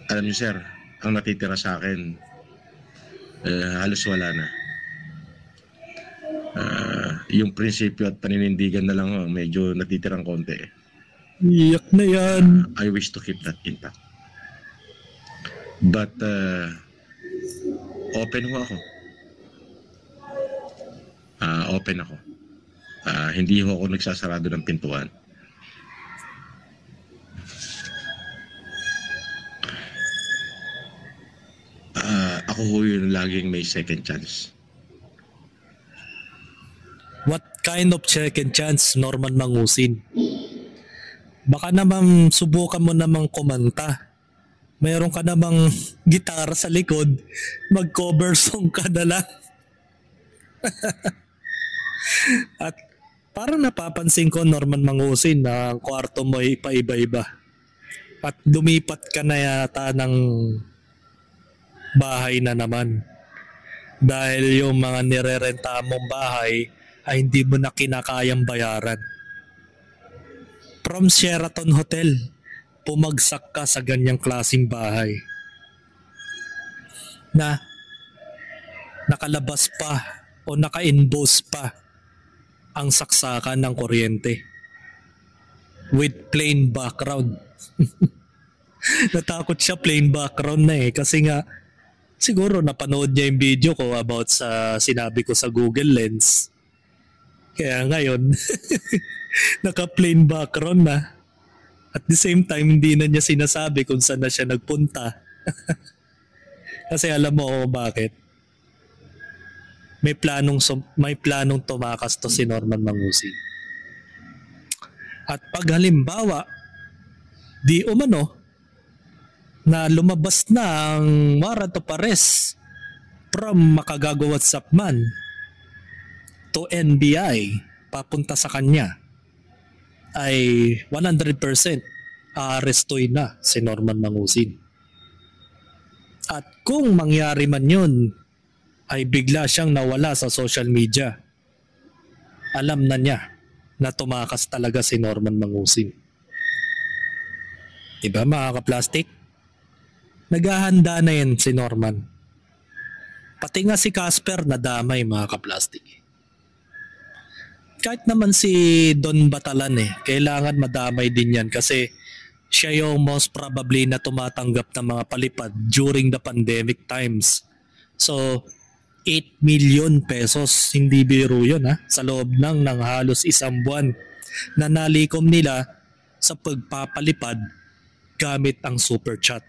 Alam niyo sir, ang natitira sa akin, halos wala na. Yung prinsipyo at paninindigan na lang medyo natitirang konti. Iyak na yan. I wish to keep that intact. But open ho ako. Open ako. Hindi ho ako nagsasarado ng pintuan. Ako ho yung laging may second chance. What kind of second chance, Norman Mangusin? Baka namang subukan mo namang kumanta. Mayroon ka namang gitara sa likod, mag-cover song ka na lang. At parang napapansin ko, Norman Mangusin, na ang kwarto mo ay paiba-iba. At lumipat ka na yata ng bahay na naman. Dahil yung mga nirerenta mong bahay ay hindi mo na kinakayang bayaran. From Sheraton Hotel, pumagsak ka sa ganyang klaseng bahay na nakalabas pa o naka-inbox pa ang saksakan ng kuryente with plain background. Natakot siya, plain background na kasi nga siguro napanood niya yung video ko about sa sinabi ko sa Google Lens. Kaya ngayon, naka-plain background na. At the same time, hindi na niya sinasabi kung saan na siya nagpunta. Kasi alam mo kung bakit. May planong tumakas to si Norman Mangusin. At pag halimbawa, di umano, na lumabas na ang warrant of arrest from Makagago WhatsApp man to NBI papunta sa kanya, ay 100% aarestuin na si Norman Mangusin. At kung mangyari man yun, ay bigla siyang nawala sa social media, alam na niya na tumakas talaga si Norman Mangusin. Diba mga kaplastik? Naghahanda na yan si Norman. Pati nga si Casper nadamay mga kaplastik. Kahit naman si Don Batalan kailangan madamay din yan kasi siya yung most probably na tumatanggap ng mga palipad during the pandemic times. So, 8 million pesos, hindi biro yun sa loob ng halos isang buwan na nalikom nila sa pagpapalipad gamit ang super chat.